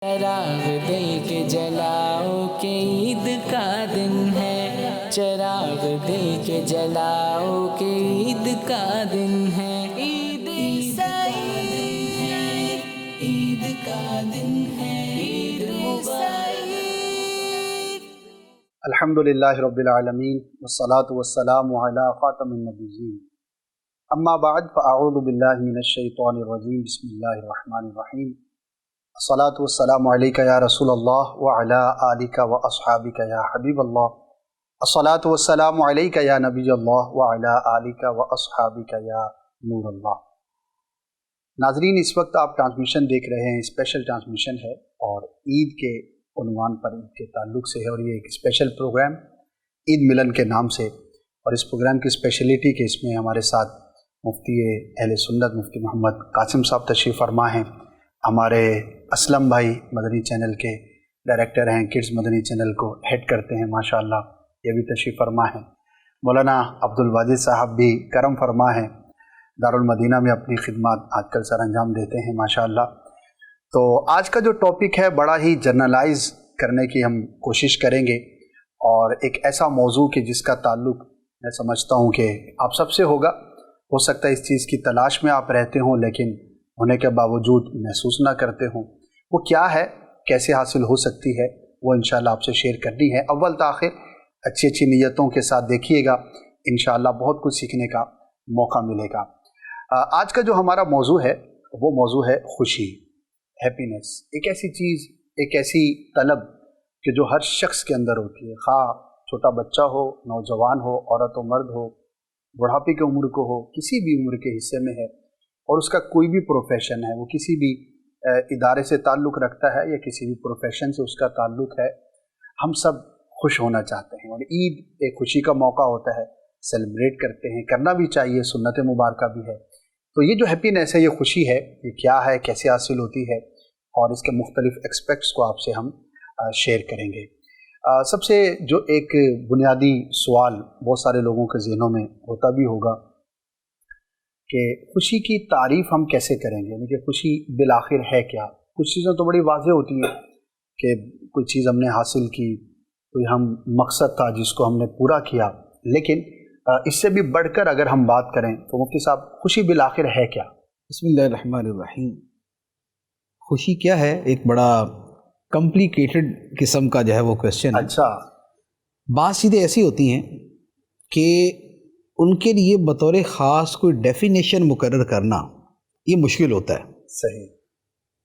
چراغ دے کے جلاؤ کہ عید کا دن ہے، چراغ دے کے جلاؤ کہ عید کا دن ہے، عید سعید عید کا دن ہے، عید مبارک۔ الحمدللہ رب العالمین والصلاة والسلام علی خاتم النبیین، اما بعد فاعوذ باللہ من الشیطان الرجیم، بسم اللہ الرحمن الرحیم۔ الصلاة والسلام علیک یا رسول اللہ وعلی آلک واصحابک یا حبیب اللہ، الصلاة والسلام علیک یا نبی اللہ وعلی آلک واصحابک یا نور اللہ۔ ناظرین، اس وقت آپ ٹرانسمیشن دیکھ رہے ہیں، اسپیشل ٹرانسمیشن ہے اور عید کے عنوان پر، عید کے تعلق سے ہے، اور یہ ایک اسپیشل پروگرام عید ملن کے نام سے، اور اس پروگرام کی اسپیشلٹی کہ اس میں ہمارے ساتھ مفتی اہل سنت مفتی محمد قاسم صاحب تشریف فرما ہیں، ہمارے اسلم بھائی مدنی چینل کے ڈائریکٹر ہیں، کڈز مدنی چینل کو ہیڈ کرتے ہیں ماشاءاللہ، یہ بھی تشریف فرما ہیں، مولانا عبدالواجد صاحب بھی کرم فرما ہیں، دارالمدینہ میں اپنی خدمات آج کل سر انجام دیتے ہیں ماشاءاللہ۔ تو آج کا جو ٹاپک ہے بڑا ہی جنرلائز کرنے کی ہم کوشش کریں گے، اور ایک ایسا موضوع کہ جس کا تعلق میں سمجھتا ہوں کہ آپ سب سے ہوگا، ہو سکتا ہے اس چیز کی تلاش میں آپ رہتے ہوں لیکن ہونے کے باوجود محسوس نہ کرتے ہوں، وہ کیا ہے، کیسے حاصل ہو سکتی ہے، وہ انشاءاللہ آپ سے شیئر کرنی ہے۔ اول تاخیر اچھی اچھی نیتوں کے ساتھ دیکھیے گا، انشاءاللہ بہت کچھ سیکھنے کا موقع ملے گا۔ آج کا جو ہمارا موضوع ہے وہ موضوع ہے خوشی، ہیپینس، ایک ایسی چیز، ایک ایسی طلب کہ جو ہر شخص کے اندر ہوتی ہے، خواہ چھوٹا بچہ ہو، نوجوان ہو، عورت و مرد ہو، بڑھاپے کی عمر کو ہو، کسی بھی عمر کے حصے میں ہے، اور اس کا کوئی بھی پروفیشن ہے، وہ کسی بھی ادارے سے تعلق رکھتا ہے یا کسی بھی پروفیشن سے اس کا تعلق ہے، ہم سب خوش ہونا چاہتے ہیں، اور عید ایک خوشی کا موقع ہوتا ہے، سیلیبریٹ کرتے ہیں، کرنا بھی چاہیے، سنت مبارکہ بھی ہے۔ تو یہ جو ہیپینس ہے، یہ خوشی ہے، یہ کیا ہے، کیسے حاصل ہوتی ہے، اور اس کے مختلف ایکسپیکٹس کو آپ سے ہم شیئر کریں گے۔ سب سے جو ایک بنیادی سوال بہت سارے لوگوں کے ذہنوں میں ہوتا بھی ہوگا کہ خوشی کی تعریف ہم کیسے کریں گے، یعنی کہ خوشی بالآخر ہے کیا؟ کچھ چیزیں تو بڑی واضح ہوتی ہیں کہ کوئی چیز ہم نے حاصل کی، کوئی ہم مقصد تھا جس کو ہم نے پورا کیا، لیکن اس سے بھی بڑھ کر اگر ہم بات کریں تو مفتی صاحب خوشی بالآخر ہے کیا؟ بسم اللہ الرحمن الرحیم۔ خوشی کیا ہے؟ ایک بڑا کمپلیکیٹڈ قسم کا جو ہے وہ کویسچن ہے۔ اچھا، بعض چیزیں ایسی ہوتی ہیں کہ ان کے لیے بطور خاص کوئی ڈیفینیشن مقرر کرنا یہ مشکل ہوتا ہے، صحیح،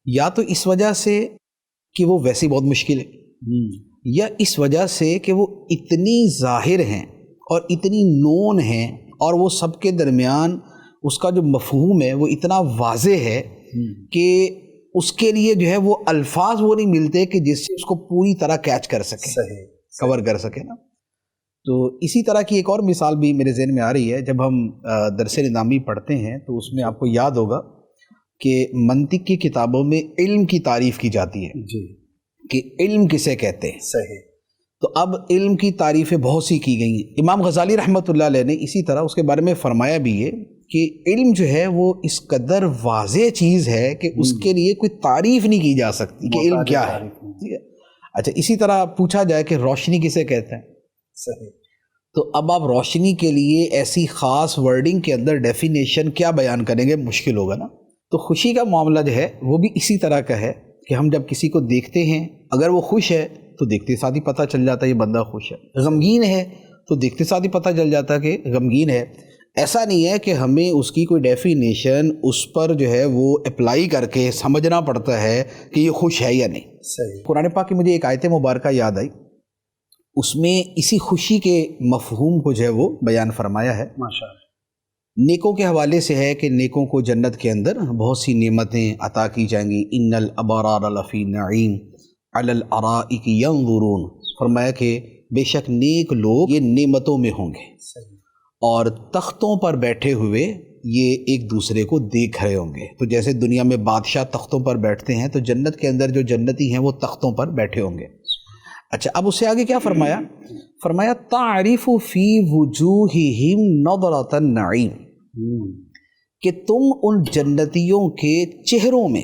یا تو اس وجہ سے کہ وہ ویسی بہت مشکل ہے، یا اس وجہ سے کہ وہ اتنی ظاہر ہیں اور اتنی نون ہیں، اور وہ سب کے درمیان اس کا جو مفہوم ہے وہ اتنا واضح ہے کہ اس کے لیے جو ہے وہ الفاظ وہ نہیں ملتے کہ جس سے اس کو پوری طرح کیچ کر سکیں، صحیح، کور کر سکیں نا۔ تو اسی طرح کی ایک اور مثال بھی میرے ذہن میں آ رہی ہے، جب ہم درس نظامی پڑھتے ہیں تو اس میں آپ کو یاد ہوگا کہ منطق کی کتابوں میں علم کی تعریف کی جاتی ہے جی، کہ علم کسے کہتے ہیں۔ صحیح، تو اب علم کی تعریفیں بہت سی کی گئی ہیں۔ امام غزالی رحمۃ اللہ علیہ نے اسی طرح اس کے بارے میں فرمایا بھی ہے کہ علم جو ہے وہ اس قدر واضح چیز ہے کہ اس کے لیے کوئی تعریف نہیں کی جا سکتی کہ علم کیا ہے۔ اچھا، اسی طرح پوچھا جائے کہ روشنی کسے کہتے ہیں، صحیح، تو اب آپ روشنی کے لیے ایسی خاص ورڈنگ کے اندر ڈیفینیشن کیا بیان کریں گے، مشکل ہوگا نا۔ تو خوشی کا معاملہ جو ہے وہ بھی اسی طرح کا ہے کہ ہم جب کسی کو دیکھتے ہیں، اگر وہ خوش ہے تو دیکھتے ساتھ ہی پتہ چل جاتا ہے یہ بندہ خوش ہے، غمگین ہے تو دیکھتے ساتھ ہی پتہ چل جاتا ہے کہ غمگین ہے۔ ایسا نہیں ہے کہ ہمیں اس کی کوئی ڈیفینیشن اس پر جو ہے وہ اپلائی کر کے سمجھنا پڑتا ہے کہ یہ خوش ہے یا نہیں۔ صحیح، قرآن پاک کی مجھے ایک آیت مبارکہ یاد آئی، اس میں اسی خوشی کے مفہوم کو جو ہے وہ بیان فرمایا ہے۔ ماشاءاللہ، نیکوں کے حوالے سے ہے کہ نیکوں کو جنت کے اندر بہت سی نعمتیں عطا کی جائیں گی، ان الابرار لفی نعیم علی الارائک ینظرون، فرمایا کہ بے شک نیک لوگ یہ نعمتوں میں ہوں گے صحیح، اور تختوں پر بیٹھے ہوئے یہ ایک دوسرے کو دیکھ رہے ہوں گے۔ تو جیسے دنیا میں بادشاہ تختوں پر بیٹھتے ہیں تو جنت کے اندر جو جنتی ہیں وہ تختوں پر بیٹھے ہوں گے۔ اچھا، اب اس سے آگے کیا فرمایا؟ فرمایا تعریف فی وجوہہم نضرۃ النعیم، کہ تم ان جنتیوں کے چہروں میں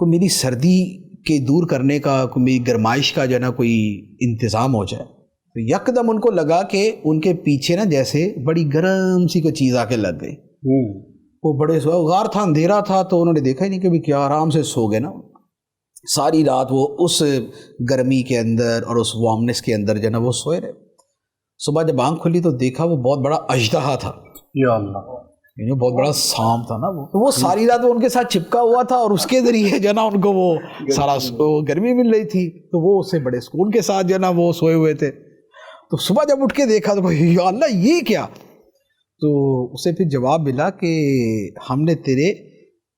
کوئی میری سردی کے دور کرنے کا، کوئی میری گرمائش کا جو ہے نا کوئی انتظام ہو جائے. تو یکدم ان کو لگا کہ ان کے پیچھے نا جیسے بڑی گرم سی کوئی چیز آ کے لگ گئی. وہ بڑے غار تھا، اندھیرا تھا، تو انہوں نے دیکھا ہی نہیں کہ کیا آرام سے سو گئے نا. ساری رات وہ اس گرمی کے اندر اور اس وارمنس کے اندر جو ہے نا وہ سوئے رہے. صبح جب آنکھ کھلی تو دیکھا وہ بہت بڑا اژدہا تھا. یا اللہ، بہت بڑا سانپ تھا نا وہ ساری رات وہ ان کے ساتھ چپکا ہوا تھا، اور اس کے ذریعے جو ہے نا ان کو وہ سارا گرمی مل رہی تھی. تو وہ اس سے بڑے سکون کے ساتھ جو ہے نا وہ سوئے ہوئے تھے. تو صبح جب اٹھ کے دیکھا تو یا اللہ یہ کیا. تو اسے پھر جواب ملا کہ ہم نے تیرے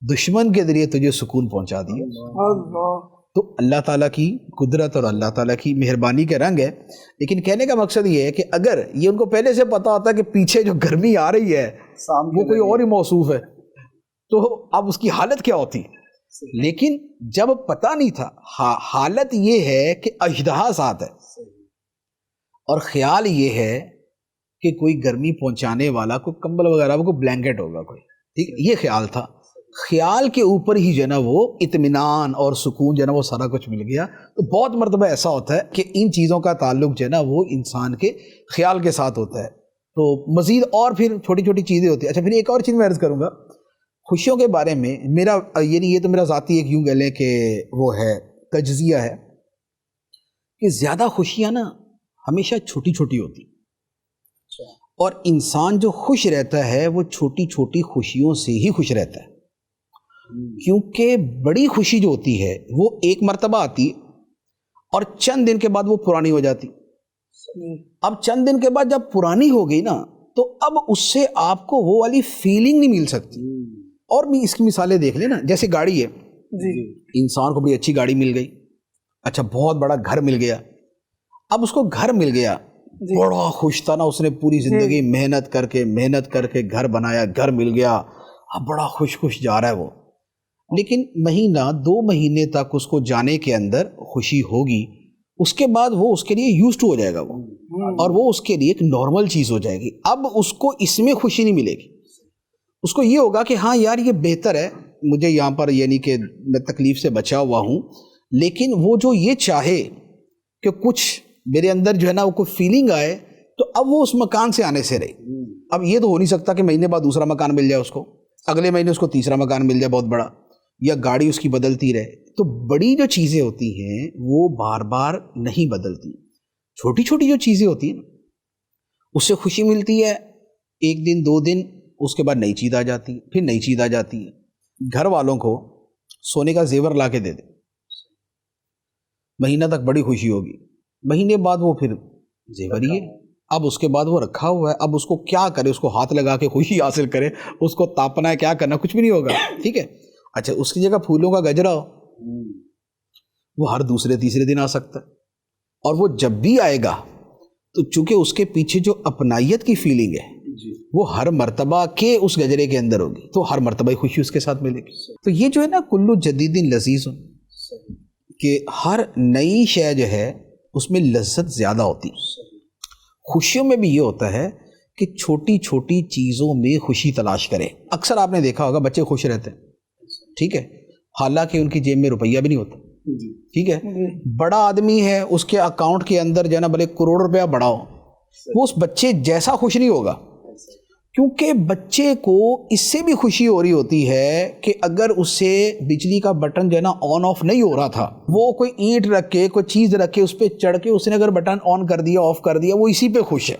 دشمن کے ذریعے تجھے سکون پہنچا دیا. تو اللہ تعالیٰ کی قدرت اور اللہ تعالیٰ کی مہربانی کے رنگ ہے. لیکن کہنے کا مقصد یہ ہے کہ اگر یہ ان کو پہلے سے پتا ہوتا کہ پیچھے جو گرمی آ رہی ہے وہ کوئی اور ہی موصوف ہے تو اب اس کی حالت کیا ہوتی. لیکن جب پتہ نہیں تھا، حالت یہ ہے کہ اژدہا ساتھ ہے، اور خیال یہ ہے کہ کوئی گرمی پہنچانے والا کوئی کمبل وغیرہ، کوئی بلینکٹ ہوگا کوئی، ٹھیک، یہ خیال تھا. خیال کے اوپر ہی جو ہے نا وہ اطمینان اور سکون جو ہے نا وہ سارا کچھ مل گیا. تو بہت مرتبہ ایسا ہوتا ہے کہ ان چیزوں کا تعلق جو ہے نا وہ انسان کے خیال کے ساتھ ہوتا ہے. تو مزید اور پھر چھوٹی چھوٹی چیزیں ہوتی ہیں. اچھا پھر ایک اور چیز میں عرض کروں گا خوشیوں کے بارے میں. میرا یعنی یہ تو میرا ذاتی ایک یوں کہہ لیں کہ وہ ہے تجزیہ ہے کہ زیادہ خوشیاں نا ہمیشہ چھوٹی چھوٹی ہوتی، اور انسان جو خوش رہتا ہے وہ چھوٹی چھوٹی خوشیوں سے ہی خوش رہتا ہے. کیونکہ بڑی خوشی جو ہوتی ہے وہ ایک مرتبہ آتی ہے اور چند دن کے بعد وہ پرانی ہو جاتی. اب چند دن کے بعد جب پرانی ہو گئی نا تو اب اس سے آپ کو وہ والی فیلنگ نہیں مل سکتی. اور بھی اس کی مثالیں دیکھ لیں نا، جیسے گاڑی ہے، انسان کو بڑی اچھی گاڑی مل گئی، اچھا بہت بڑا گھر مل گیا. اب اس کو گھر مل گیا، بڑا خوش تھا نا، اس نے پوری زندگی محنت کر کے گھر بنایا، گھر مل گیا، اب بڑا خوش جا رہا ہے وہ. لیکن مہینہ 2 مہینے تک اس کو جانے کے اندر خوشی ہوگی، اس کے بعد وہ اس کے لیے یوز ٹو ہو جائے گا وہ، اور وہ اس کے لیے ایک نارمل چیز ہو جائے گی. اب اس کو اس میں خوشی نہیں ملے گی. اس کو یہ ہوگا کہ ہاں یار یہ بہتر ہے، مجھے یہاں پر یعنی کہ میں تکلیف سے بچا ہوا ہوں. لیکن وہ جو یہ چاہے کہ کچھ میرے اندر جو ہے نا وہ کوئی فیلنگ آئے، تو اب وہ اس مکان سے آنے سے رہے. اب یہ تو ہو نہیں سکتا کہ مہینے بعد دوسرا مکان مل جائے اس کو، اگلے مہینے اس کو تیسرا مکان مل جائے بہت بڑا، یا گاڑی اس کی بدلتی رہے. تو بڑی جو چیزیں ہوتی ہیں وہ بار بار نہیں بدلتی. چھوٹی چھوٹی جو چیزیں ہوتی ہیں نا اس سے خوشی ملتی ہے، 1 دن 2 دن، اس کے بعد نئی چیز آ جاتی ہے، پھر نئی چیز آ جاتی ہے. گھر والوں کو سونے کا زیور لا کے دے دیں، مہینہ تک بڑی خوشی ہوگی، مہینے بعد وہ پھر زیور ہی ہے. اب اس کے بعد وہ رکھا ہوا ہے، اب اس کو کیا کرے، اس کو ہاتھ لگا کے خوشی حاصل کرے، اس کو تاپنا ہے، کیا کرنا، کچھ بھی نہیں ہوگا. ٹھیک ہے. اچھا اس کی جگہ پھولوں کا گجرا ہو، وہ ہر دوسرے تیسرے دن آ سکتا ہے. اور وہ جب بھی آئے گا تو چونکہ اس کے پیچھے جو اپنائیت کی فیلنگ ہے وہ ہر مرتبہ کے اس گجرے کے اندر ہوگی، تو ہر مرتبہ خوشی اس کے ساتھ ملے گی. تو یہ جو ہے نا کلو جدید لذیذ، کہ ہر نئی شے جو ہے اس میں لذت زیادہ ہوتی. خوشیوں میں بھی یہ ہوتا ہے کہ چھوٹی چھوٹی چیزوں میں خوشی تلاش کرے. اکثر آپ نے دیکھا ہوگا بچے خوش رہتے ہیں، ٹھیک ہے، حالانکہ ان کی جیب میں روپیہ بھی نہیں ہوتا. ٹھیک ہے. بڑا آدمی ہے، اس کے اکاؤنٹ کے اندر جو ہے نا بھلے کروڑ روپیہ بڑا ہو، وہ اس بچے جیسا خوش نہیں ہوگا. کیونکہ بچے کو اس سے بھی خوشی ہو رہی ہوتی ہے کہ اگر اس سے بجلی کا بٹن جو ہے نا آن آف نہیں ہو رہا تھا، وہ کوئی اینٹ رکھ کے کوئی چیز رکھ کے اس پہ چڑھ کے اس نے اگر بٹن آن کر دیا، آف کر دیا، وہ اسی پہ خوش ہے.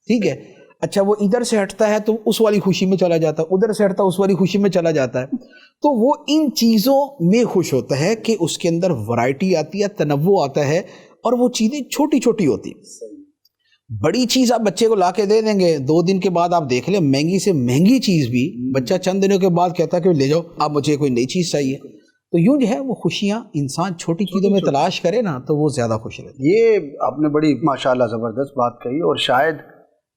ٹھیک ہے. اچھا وہ ادھر سے ہٹتا ہے تو اس والی خوشی میں چلا جاتا ہے، ادھر سے ہٹتا ہے اس والی خوشی میں چلا جاتا ہے. تو وہ ان چیزوں میں خوش ہوتا ہے کہ اس کے اندر ورائٹی آتی ہے، تنوع آتا ہے، اور وہ چیزیں چھوٹی چھوٹی ہوتی ہیں. بڑی چیز آپ بچے کو لا کے دے دیں گے، 2 دن کے بعد آپ دیکھ لیں مہنگی سے مہنگی چیز بھی بچہ چند دنوں کے بعد کہتا ہے کہ لے جاؤ اب مجھے کوئی نئی چیز چاہیے. تو یوں جو ہے وہ خوشیاں انسان چھوٹی چیزوں میں تلاش کرے نا تو وہ زیادہ خوش رہتا ہے. یہ آپ نے بڑی ماشاءاللہ زبردست بات کہی، اور شاید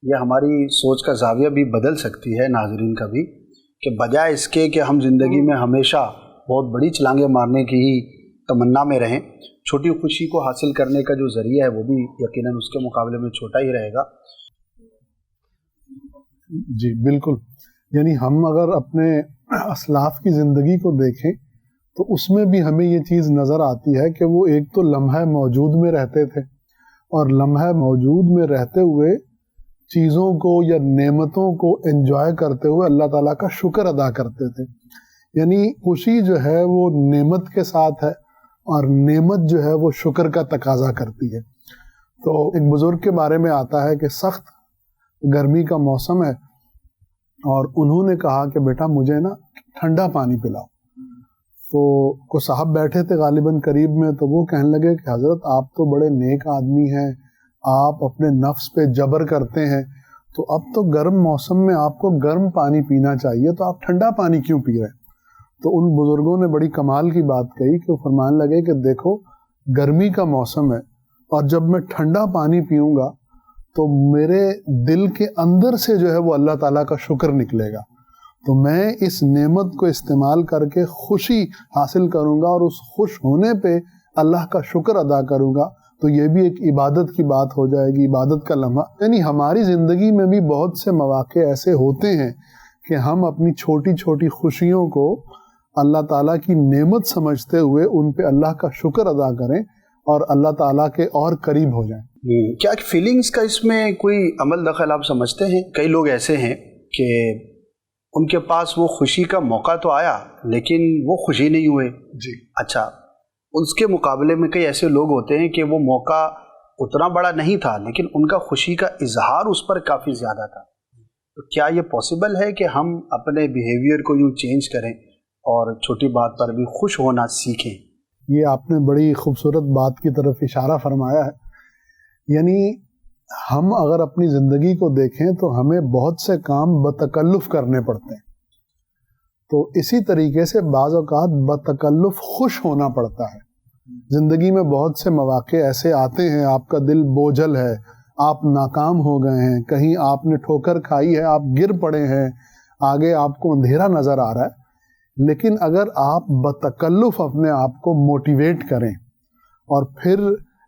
یہ ہماری سوچ کا زاویہ بھی بدل سکتی ہے ناظرین کا بھی، کہ بجائے اس کے کہ ہم زندگی میں ہمیشہ بہت بڑی چھلانگیں مارنے کی ہی تمنا میں رہیں، چھوٹی خوشی کو حاصل کرنے کا جو ذریعہ ہے وہ بھی یقیناً اس کے مقابلے میں چھوٹا ہی رہے گا. جی بالکل. یعنی ہم اگر اپنے اسلاف کی زندگی کو دیکھیں تو اس میں بھی ہمیں یہ چیز نظر آتی ہے کہ وہ ایک تو لمحہ موجود میں رہتے تھے، اور لمحہ موجود میں رہتے ہوئے چیزوں کو یا نعمتوں کو انجوائے کرتے ہوئے اللہ تعالیٰ کا شکر ادا کرتے تھے. یعنی خوشی جو ہے وہ نعمت کے ساتھ ہے، اور نعمت جو ہے وہ شکر کا تقاضا کرتی ہے. تو ایک بزرگ کے بارے میں آتا ہے کہ سخت گرمی کا موسم ہے، اور انہوں نے کہا کہ بیٹا مجھے نا ٹھنڈا پانی پلاؤ. تو کو صاحب بیٹھے تھے غالباً قریب میں، تو وہ کہنے لگے کہ حضرت آپ تو بڑے نیک آدمی ہیں، آپ اپنے نفس پہ جبر کرتے ہیں، تو اب تو گرم موسم میں آپ کو گرم پانی پینا چاہیے، تو آپ ٹھنڈا پانی کیوں پی رہے ہیں؟ تو ان بزرگوں نے بڑی کمال کی بات کہی کہ وہ فرمانے لگے کہ دیکھو گرمی کا موسم ہے، اور جب میں ٹھنڈا پانی پیوں گا تو میرے دل کے اندر سے جو ہے وہ اللہ تعالیٰ کا شکر نکلے گا. تو میں اس نعمت کو استعمال کر کے خوشی حاصل کروں گا، اور اس خوش ہونے پہ اللہ کا شکر ادا کروں گا. تو یہ بھی ایک عبادت کی بات ہو جائے گی، عبادت کا لمحہ. یعنی ہماری زندگی میں بھی بہت سے مواقع ایسے ہوتے ہیں کہ ہم اپنی چھوٹی چھوٹی خوشیوں کو اللہ تعالیٰ کی نعمت سمجھتے ہوئے ان پہ اللہ کا شکر ادا کریں اور اللہ تعالیٰ کے اور قریب ہو جائیں. کیا فیلنگز کا اس میں کوئی عمل دخل آپ سمجھتے ہیں؟ کئی لوگ ایسے ہیں کہ ان کے پاس وہ خوشی کا موقع تو آیا لیکن وہ خوشی نہیں ہوئے. جی. اچھا، اس کے مقابلے میں کئی ایسے لوگ ہوتے ہیں کہ وہ موقع اتنا بڑا نہیں تھا لیکن ان کا خوشی کا اظہار اس پر کافی زیادہ تھا. تو کیا یہ پاسبل ہے کہ ہم اپنے بیہیویئر کو یوں چینج کریں اور چھوٹی بات پر بھی خوش ہونا سیکھیں؟ یہ آپ نے بڑی خوبصورت بات کی طرف اشارہ فرمایا ہے. یعنی ہم اگر اپنی زندگی کو دیکھیں تو ہمیں بہت سے کام بتکلف کرنے پڑتے ہیں. تو اسی طریقے سے بعض اوقات بتکلف خوش ہونا پڑتا ہے. زندگی میں بہت سے مواقع ایسے آتے ہیں، آپ کا دل بوجھل ہے، آپ ناکام ہو گئے ہیں، کہیں آپ نے ٹھوکر کھائی ہے، آپ گر پڑے ہیں، آگے آپ کو اندھیرا نظر آ رہا ہے. لیکن اگر آپ بتکلف اپنے آپ کو موٹیویٹ کریں اور پھر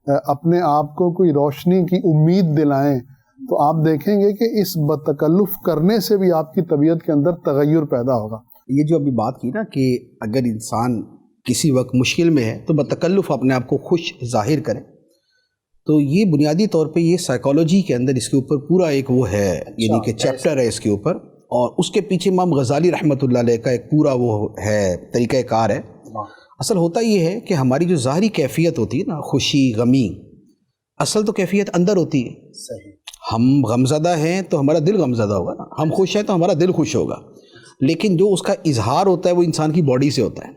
اپنے آپ کو کوئی روشنی کی امید دلائیں، تو آپ دیکھیں گے کہ اس بتکلف کرنے سے بھی آپ کی طبیعت کے اندر تغیر پیدا ہوگا. یہ جو ابھی بات کی نا کہ اگر انسان کسی وقت مشکل میں ہے تو بتکلف اپنے آپ کو خوش ظاہر کرے، تو یہ بنیادی طور پہ یہ سائیکالوجی کے اندر اس کے اوپر پورا ایک وہ ہے، یعنی کہ چیپٹر ہے اس کے اوپر، اور اس کے پیچھے امام غزالی رحمۃ اللہ علیہ کا ایک پورا وہ ہے طریقہ کار ہے. اصل ہوتا یہ ہے کہ ہماری جو ظاہری کیفیت ہوتی ہے نا، خوشی غمی، اصل تو کیفیت اندر ہوتی ہے. صحیح. ہم غمزدہ ہیں تو ہمارا دل غمزدہ ہوگا نا، ہم خوش ہیں تو ہمارا دل خوش ہوگا، لیکن جو اس کا اظہار ہوتا ہے وہ انسان کی باڈی سے ہوتا ہے.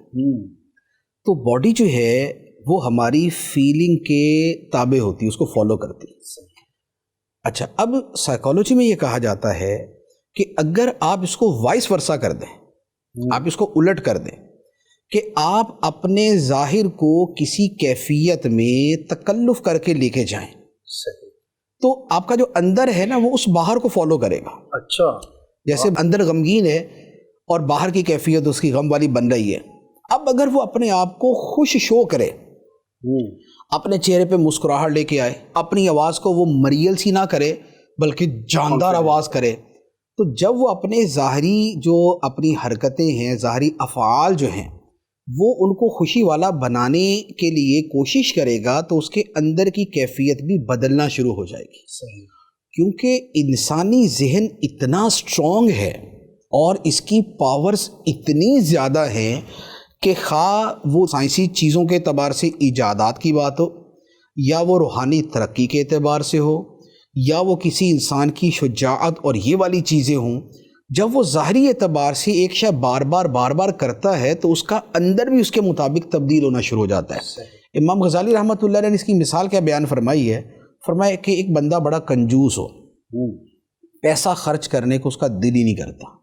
تو باڈی جو ہے وہ ہماری فیلنگ کے تابع ہوتی ہے، اس کو فالو کرتی ہے. اچھا، اب سائیکالوجی میں یہ کہا جاتا ہے کہ اگر آپ اس کو وائس ورسا کر دیں، آپ اس کو الٹ کر دیں کہ آپ اپنے ظاہر کو کسی کیفیت میں تکلف کر کے لے کے جائیں، تو آپ کا جو اندر ہے نا وہ اس باہر کو فالو کرے گا. اچھا، جیسے اندر غمگین ہے اور باہر کی کیفیت اس کی غم والی بن رہی ہے. اب اگر وہ اپنے آپ کو خوش شو کرے، اپنے چہرے پہ مسکراہٹ لے کے آئے، اپنی آواز کو وہ مریل سی نہ کرے بلکہ جاندار آواز کرے، تو جب وہ اپنے ظاہری جو اپنی حرکتیں ہیں، ظاہری افعال جو ہیں، وہ ان کو خوشی والا بنانے کے لیے کوشش کرے گا، تو اس کے اندر کی کیفیت بھی بدلنا شروع ہو جائے گی. صحیح. کیونکہ انسانی ذہن اتنا سٹرونگ ہے اور اس کی پاورز اتنی زیادہ ہیں کہ خواہ وہ سائنسی چیزوں کے اعتبار سے ایجادات کی بات ہو، یا وہ روحانی ترقی کے اعتبار سے ہو، یا وہ کسی انسان کی شجاعت اور یہ والی چیزیں ہوں، جب وہ ظاہری اعتبار سے ایک شے بار بار کرتا ہے تو اس کا اندر بھی اس کے مطابق تبدیل ہونا شروع ہو جاتا ہے. امام غزالی رحمۃ اللہ علیہ نے اس کی مثال کیا بیان فرمائی ہے؟ فرمایا کہ ایک بندہ بڑا کنجوس ہو، پیسہ خرچ کرنے کو اس کا دل ہی نہیں کرتا.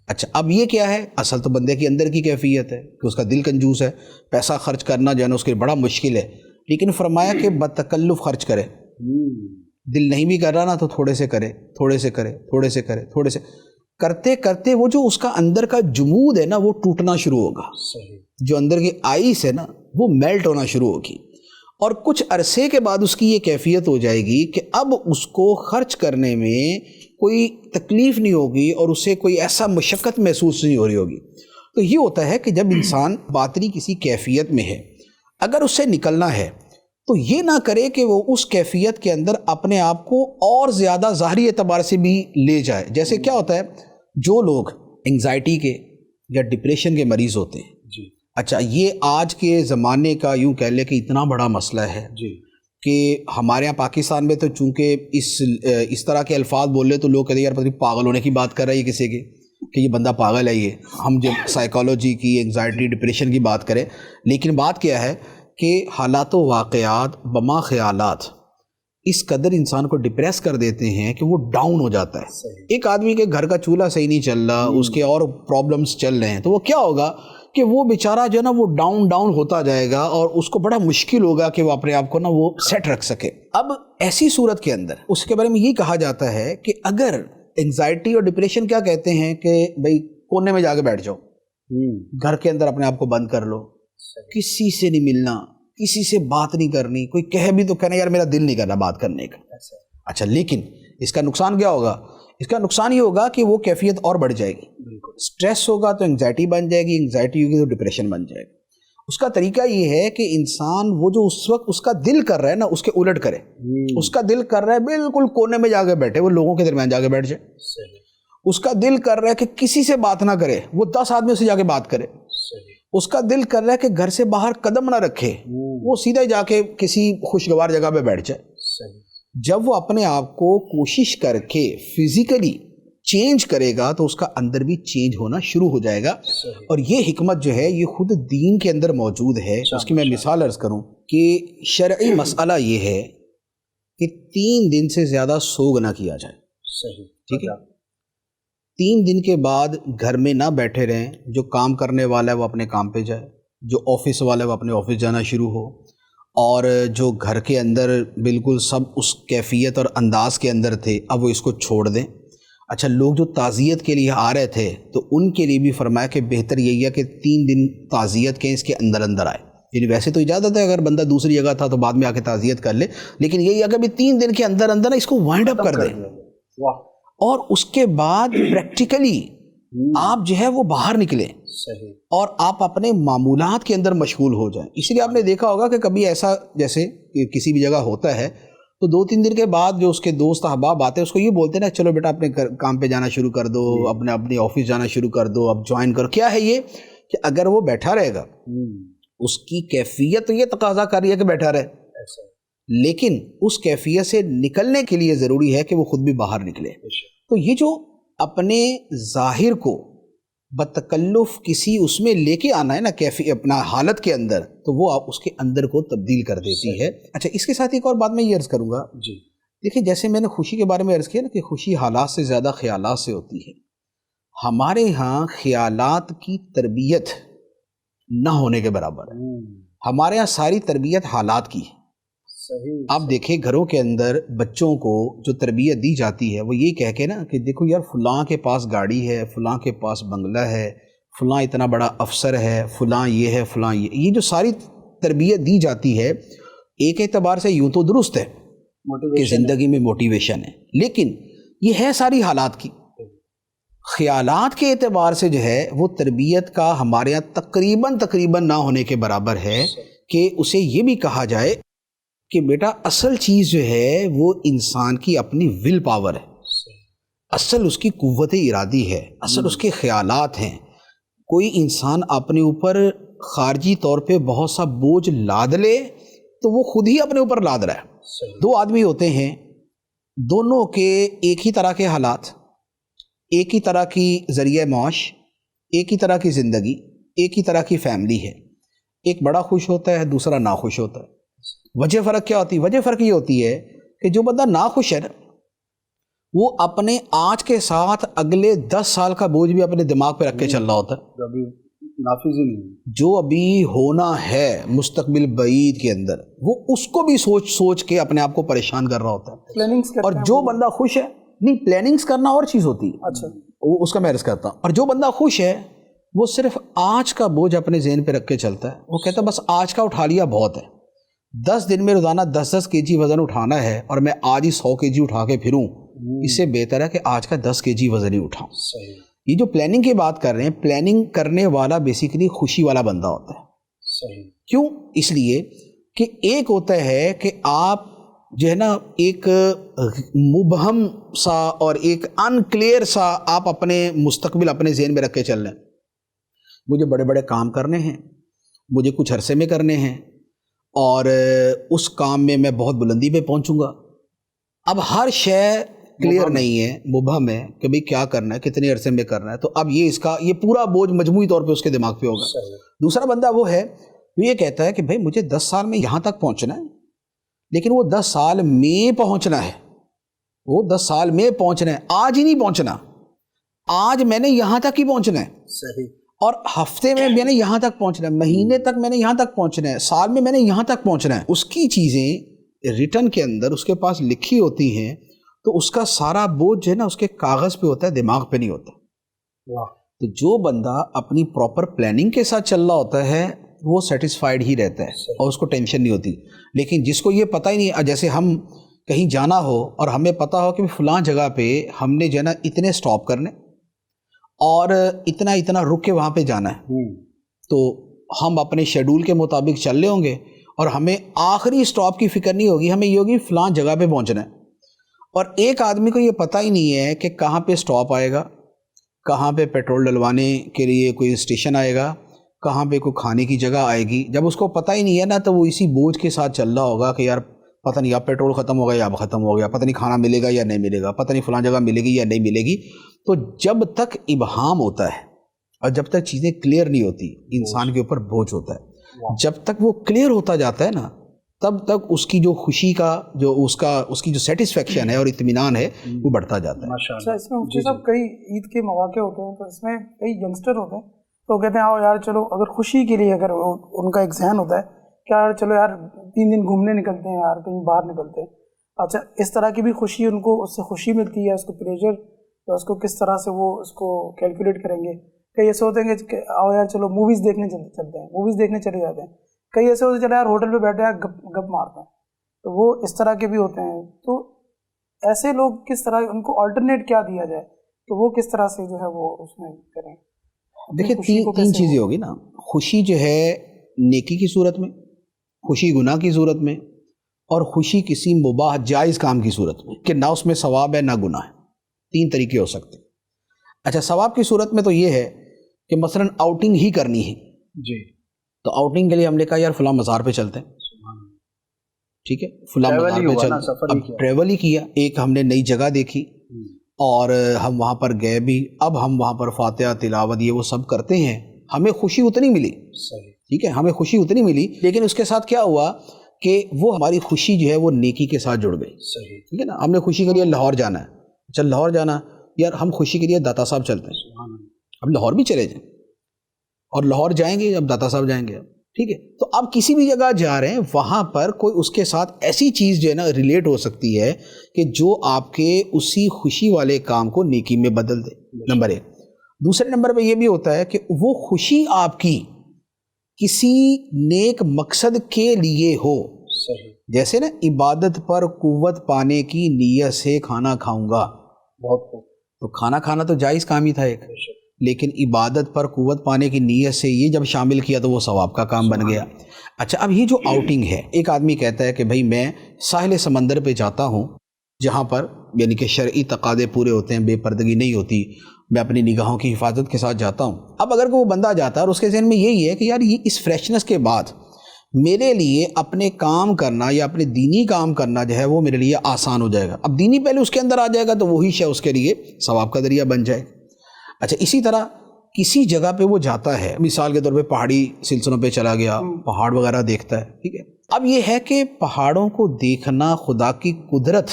اچھا، اب یہ کیا ہے؟ اصل تو بندے کی اندر کی کیفیت ہے کہ اس کا دل کنجوس ہے، پیسہ خرچ کرنا جو ہے نا اس کے بڑا مشکل ہے. لیکن فرمایا کہ بتکلف خرچ کرے، دل نہیں بھی کر رہا نا تو تھوڑے سے کرے، تھوڑے سے کرے، تھوڑے سے کرے، تھوڑے سے کرتے کرتے وہ جو اس کا اندر کا جمود ہے نا وہ ٹوٹنا شروع ہوگا. جو اندر کی آئس ہے نا وہ میلٹ ہونا شروع ہوگی، اور کچھ عرصے کے بعد اس کی یہ کیفیت ہو جائے گی کہ اب اس کو خرچ کرنے میں کوئی تکلیف نہیں ہوگی اور اسے کوئی ایسا مشقت محسوس نہیں ہو رہی ہوگی. تو یہ ہوتا ہے کہ جب انسان باطنی کسی کیفیت میں ہے، اگر اس سے نکلنا ہے تو یہ نہ کرے کہ وہ اس کیفیت کے اندر اپنے آپ کو اور زیادہ ظاہری اعتبار سے بھی لے جائے. جیسے کیا ہوتا ہے، جو لوگ انگزائٹی کے یا ڈپریشن کے مریض ہوتے ہیں، جی اچھا یہ آج کے زمانے کا یوں کہہ لے کہ اتنا بڑا مسئلہ ہے جی کہ ہمارے یہاں پاکستان میں تو چونکہ اس طرح کے الفاظ بول رہے تو لوگ کہتے ہیں یار پتہ نہیں پاگل ہونے کی بات کر رہا ہے کسی کے، کہ یہ بندہ پاگل ہے. یہ ہم جب سائیکالوجی کی، انگزائٹی، ڈپریشن کی بات کریں، لیکن بات کیا ہے کہ حالات و واقعات بما خیالات اس قدر انسان کو ڈپریس کر دیتے ہیں کہ وہ ڈاؤن ہو جاتا ہے. ایک آدمی کے گھر کا چولہا صحیح نہیں چل رہا، اس کے اور پرابلمس چل رہے ہیں، تو وہ کیا ہوگا کہ وہ بیچارہ جو ہے نا وہ ڈاؤن ہوتا جائے گا اور اس کو بڑا مشکل ہوگا کہ وہ اپنے آپ کو نا وہ سیٹ رکھ سکے. اب ایسی صورت کے اندر اس کے بارے میں یہ کہا جاتا ہے کہ اگر انگزائٹی اور ڈپریشن کیا کہتے ہیں کہ بھئی کونے میں جا کے بیٹھ جاؤ، گھر کے اندر اپنے آپ کو بند کر لو، کسی سے نہیں ملنا، کسی سے بات نہیں کرنی، کوئی کہے بھی تو کہنا یار میرا دل نہیں کر رہا بات کرنے کا. اچھا لیکن اس کا نقصان کیا ہوگا؟ اس کا نقصان یہ ہوگا کہ وہ کیفیت اور بڑھ جائے گی. سٹریس ہوگا تو انگزائٹی بن جائے گی، انگزائٹی ہوگی تو ڈپریشن بن جائے گا. اس کا طریقہ یہ ہے کہ انسان وہ جو اس وقت اس کا دل کر رہا ہے نا اس کے الٹ کرے. اس کا دل کر رہا ہے بالکل کونے میں جا کے بیٹھے، وہ لوگوں کے درمیان جا کے بیٹھ جائے. اس کا دل کر رہا ہے کہ کسی سے بات نہ کرے، وہ 10 آدمیوں سے جا کے بات کرے. اس کا دل کر رہا ہے کہ گھر سے باہر قدم نہ رکھے، وہ سیدھا جا کے کسی خوشگوار جگہ پہ بیٹھ جائے. جب وہ اپنے آپ کو کوشش کر کے فزیکلی چینج کرے گا تو اس کا اندر بھی چینج ہونا شروع ہو جائے گا. اور یہ حکمت جو ہے یہ خود دین کے اندر موجود ہے. اس کی میں مثال عرض کروں کہ شرعی مسئلہ یہ ہے کہ 3 دن سے زیادہ سوگ نہ کیا جائے. ٹھیک ہے، 3 دن کے بعد گھر میں نہ بیٹھے رہیں. جو کام کرنے والا ہے وہ اپنے کام پہ جائے، جو آفس والا ہے وہ اپنے آفس جانا شروع ہو، اور جو گھر کے اندر بالکل سب اس کیفیت اور انداز کے اندر تھے اب وہ اس کو چھوڑ دیں. اچھا لوگ جو تعزیت کے لیے آ رہے تھے تو ان کے لیے بھی فرمایا کہ بہتر یہی ہے کہ 3 دن تعزیت کے اس کے اندر آئے. یعنی ویسے تو اجازت ہے اگر بندہ دوسری جگہ تھا تو بعد میں آ کے تعزیت کر لے، لیکن یہی ہے کہ بھی 3 دن کے اندر اس کو وائنڈ اپ کر دیں. اور اس کے بعد پریکٹیکلی آپ جو ہے وہ باہر نکلیں اور آپ اپنے معمولات کے اندر مشغول ہو جائیں. اس لیے آپ نے دیکھا ہوگا کہ کبھی ایسا جیسے کسی بھی جگہ ہوتا ہے تو 2-3 دن کے بعد جو اس کے دوست احباب آتے ہیں اس کو یہ بولتے ہیں نا چلو بیٹا اپنے کام پہ جانا شروع کر دو، اپنے آفس جانا شروع کر دو، اب جوائن کرو. کیا ہے یہ کہ اگر وہ بیٹھا رہے گا اس کی کیفیت یہ تقاضا کر رہی ہے کہ بیٹھا رہے، لیکن اس کیفیت سے نکلنے کے لیے ضروری ہے کہ وہ خود بھی باہر نکلے. تو یہ جو اپنے ظاہر کو بتکلف کسی اس میں لے کے آنا ہے نا اپنا حالت کے اندر، تو وہ آپ اس کے اندر کو تبدیل کر دیتی ہے. اچھا اس کے ساتھ ایک اور بات میں یہ عرض کروں گا. جی دیکھیں جیسے میں نے خوشی کے بارے میں عرض کیا نا کہ خوشی حالات سے زیادہ خیالات سے ہوتی ہے. ہمارے ہاں خیالات کی تربیت نہ ہونے کے برابر ہے. ہمارے ہاں ساری تربیت حالات کی ہے. آپ دیکھیں گھروں کے اندر بچوں کو جو تربیت دی جاتی ہے وہ یہ کہہ کے نا کہ دیکھو یار فلاں کے پاس گاڑی ہے، فلاں کے پاس بنگلہ ہے، فلاں اتنا بڑا افسر ہے، فلاں یہ ہے، فلاں یہ جو ساری تربیت دی جاتی ہے ایک اعتبار سے یوں تو درست ہے کہ زندگی میں موٹیویشن ہے، لیکن یہ ہے ساری حالات کی. خیالات کے اعتبار سے جو ہے وہ تربیت کا ہمارے یہاں تقریباً نہ ہونے کے برابر ہے کہ اسے یہ بھی کہا جائے کہ بیٹا اصل چیز جو ہے وہ انسان کی اپنی ول پاور ہے، اصل اس کی قوت ارادی ہے، اصل اس کے خیالات ہیں. کوئی انسان اپنے اوپر خارجی طور پہ بہت سا بوجھ لاد لے تو وہ خود ہی اپنے اوپر لاد رہا ہے. 2 آدمی ہوتے ہیں، دونوں کے ایک ہی طرح کے حالات، ایک ہی طرح کی ذریعہ معاش، ایک ہی طرح کی زندگی، ایک ہی طرح کی فیملی ہے. ایک بڑا خوش ہوتا ہے، دوسرا ناخوش ہوتا ہے. وجہ فرق کیا ہوتی ہے؟ وجہ فرق یہ ہوتی ہے کہ جو بندہ ناخوش ہے وہ اپنے آج کے ساتھ اگلے 10 سال کا بوجھ بھی اپنے دماغ پہ رکھ کے چل رہا ہوتا ہے. جو ابھی ہونا ہے مستقبل بعید کے اندر وہ اس کو بھی سوچ کے اپنے آپ کو پریشان کر رہا ہوتا ہے. اور جو بندہ خوش ہے، نہیں پلاننگز کرنا اور چیز ہوتی ہے، اچھا اس کا میں عرض کرتا ہوں. اور جو بندہ خوش ہے وہ صرف آج کا بوجھ اپنے ذہن پہ رکھ کے چلتا ہے. وہ کہتا ہے بس آج کا اٹھا لیا بہت ہے، 10 دن میں روزانہ 10 kg وزن اٹھانا ہے اور میں آج ہی 100 kg اٹھا کے پھروں، اس سے بہتر ہے کہ آج کا 10 kg وزن ہی اٹھاؤں. یہ جو پلاننگ کی بات کر رہے ہیں، پلاننگ کرنے والا بیسیکلی خوشی والا بندہ ہوتا ہے. صحیح. کیوں؟ اس لیے کہ ایک ہوتا ہے کہ آپ جو ہے نا ایک مبہم سا اور ایک ان کلیئر سا آپ اپنے مستقبل اپنے ذہن میں رکھ کے چل رہے ہیں. مجھے بڑے بڑے کام کرنے ہیں، مجھے کچھ عرصے میں کرنے ہیں، اور اس کام میں بہت بلندی پہ پہنچوں گا. اب ہر شے کلیئر نہیں ہے، مبہم ہے کہ بھئی کیا کرنا ہے، کتنے عرصے میں کرنا ہے. تو اب یہ پورا بوجھ مجموعی طور پہ اس کے دماغ پہ ہوگا. دوسرا بندہ وہ ہے جو یہ کہتا ہے کہ بھئی مجھے 10 سال میں یہاں تک پہنچنا ہے، لیکن وہ 10 سال میں پہنچنا ہے، وہ 10 سال میں پہنچنا ہے، آج ہی نہیں پہنچنا. آج میں نے یہاں تک ہی پہنچنا ہے. صحیح. اور ہفتے میں نے یہاں تک پہنچنا ہے، مہینے تک میں نے یہاں تک پہنچنا ہے، سال میں نے یہاں تک پہنچنا ہے. اس کی چیزیں ریٹن کے اندر اس کے پاس لکھی ہوتی ہیں، تو اس کا سارا بوجھ جو ہے نا اس کے کاغذ پہ ہوتا ہے، دماغ پہ نہیں ہوتا. تو جو بندہ اپنی پراپر پلاننگ کے ساتھ چل رہا ہوتا ہے وہ سیٹسفائیڈ ہی رہتا ہے اور اس کو ٹینشن نہیں ہوتی. لیکن جس کو یہ پتہ ہی نہیں، جیسے ہم کہیں جانا ہو اور ہمیں پتہ ہو کہ فلاں جگہ پہ ہم نے جو ہے نا اتنے سٹاپ کرنے اور اتنا رک کے وہاں پہ جانا ہے، تو ہم اپنے شیڈول کے مطابق چل رہے ہوں گے اور ہمیں آخری سٹاپ کی فکر نہیں ہوگی، ہمیں یہ ہوگی فلاں جگہ پہ پہنچنا ہے. اور ایک آدمی کو یہ پتہ ہی نہیں ہے کہ کہاں پہ سٹاپ آئے گا، کہاں پہ پیٹرول ڈلوانے کے لیے کوئی اسٹیشن آئے گا، کہاں پہ کوئی کھانے کی جگہ آئے گی. جب اس کو پتہ ہی نہیں ہے نا، تو وہ اسی بوجھ کے ساتھ چل رہا ہوگا کہ یار پتہ نہیں اب پیٹرول ختم ہوگا یا اب ختم ہو گیا، پتہ نہیں کھانا ملے گا یا نہیں ملے گا، پتہ نہیں فلاں جگہ ملے گی یا نہیں ملے گی. تو جب تک ابہام ہوتا ہے اور جب تک چیزیں کلیئر نہیں ہوتی، انسان کے اوپر بوجھ ہوتا ہے. جب تک وہ کلیئر ہوتا جاتا ہے نا، تب تک اس کی جو خوشی کا جو اس کی جو سیٹسفیکشن ہے اور اطمینان ہے وہ بڑھتا جاتا ہے. اچھا، اس میں مفتی صاحب کئی عید کے مواقع ہوتے ہیں، تو اس میں کئی ینگسٹر ہوتے ہیں تو کہتے ہیں آؤ یار چلو، اگر خوشی کے لیے اگر ان کا ایک ذہن ہوتا ہے کہ یار چلو یار 3 دن گھومنے نکلتے ہیں، یار کہیں باہر نکلتے ہیں. اچھا، اس طرح کی بھی خوشی ان کو، اس سے خوشی ملتی ہے، اس کو پلیجر، یا اس کو کس طرح سے وہ اس کو کیلکولیٹ کریں گے. کئی ایسے ہوتے ہیں کہ آؤ یار چلو موویز دیکھنے چلتے ہیں، موویز دیکھنے چلے جاتے ہیں. کئی ایسے ہوتے ہیں چلو یار ہوٹل پہ بیٹھے ہیں گپ مارتے ہیں. تو وہ اس طرح کے بھی ہوتے ہیں. تو ایسے لوگ کس طرح، ان کو آلٹرنیٹ کیا دیا جائے کہ وہ کس طرح سے جو ہے وہ اس میں کریں؟ دیکھیں، تین چیزیں ہوگی نا. خوشی جو ہے نیکی کی صورت میں، خوشی گناہ کی صورت میں، اور خوشی کسی مباح جائز کام کی صورت میں کہ نہ اس میں ثواب ہے نہ گناہ ہے. 3 طریقے ہو سکتے ہیں. اچھا، ثواب کی صورت میں تو یہ ہے کہ مثلا آؤٹنگ ہی کرنی ہے جی، تو آؤٹنگ کے لیے ہم نے کہا یار فلاں مزار پہ چلتے ہیں، ٹھیک ہے، فلاں مزار پہ چلتے ہیں، ٹریول ہی کیا، ایک ہم نے نئی جگہ دیکھی اور ہم وہاں پر گئے بھی. اب ہم وہاں پر فاتحہ تلاوت یہ وہ سب کرتے ہیں، ہمیں خوشی اتنی ملی، ٹھیک ہے، ہمیں خوشی اتنی ملی، لیکن اس کے ساتھ کیا ہوا کہ وہ ہماری خوشی جو ہے وہ نیکی کے ساتھ جڑ گئی. ٹھیک ہے نا. ہم نے خوشی کے لیے لاہور جانا ہے، چل لاہور جانا، یار ہم خوشی کے لیے داتا صاحب چلتے ہیں، اب لاہور بھی چلے جائیں اور لاہور جائیں گے اب داتا صاحب جائیں گے، ٹھیک ہے. تو اب کسی بھی جگہ جا رہے ہیں وہاں پر کوئی اس کے ساتھ ایسی چیز جو ہے نا ریلیٹ ہو سکتی ہے کہ جو آپ کے اسی خوشی والے کام کو نیکی میں بدل دے، نمبر 1. دوسرے نمبر پہ یہ بھی ہوتا ہے کہ وہ خوشی آپ کی کسی نیک مقصد کے لیے ہو. جیسے نا عبادت پر قوت پانے کی نیت سے کھانا کھاؤں گا، تو کھانا کھانا تو جائز کام ہی تھا ایک، لیکن عبادت پر قوت پانے کی نیت سے یہ جب شامل کیا تو وہ ثواب کا کام بن گیا. اچھا، اب یہ جو آؤٹنگ ہے، ایک آدمی کہتا ہے کہ بھائی میں ساحل سمندر پہ جاتا ہوں جہاں پر یعنی کہ شرعی تقاضے پورے ہوتے ہیں، بے پردگی نہیں ہوتی، میں اپنی نگاہوں کی حفاظت کے ساتھ جاتا ہوں. اب اگر وہ بندہ جاتا ہے اور اس کے ذہن میں یہی ہے کہ یار یہ اس فریشنس کے بعد میرے لیے اپنے کام کرنا یا اپنے دینی کام کرنا جو ہے وہ میرے لیے آسان ہو جائے گا، اب دینی پہلے اس کے اندر آ جائے گا تو وہی شے اس کے لیے ثواب کا ذریعہ بن جائے گا. اچھا، اسی طرح کسی جگہ پہ وہ جاتا ہے، مثال کے طور پہ پہاڑی سلسلوں پہ چلا گیا، پہاڑ وغیرہ دیکھتا ہے، ٹھیک ہے. اب یہ ہے کہ پہاڑوں کو دیکھنا خدا کی قدرت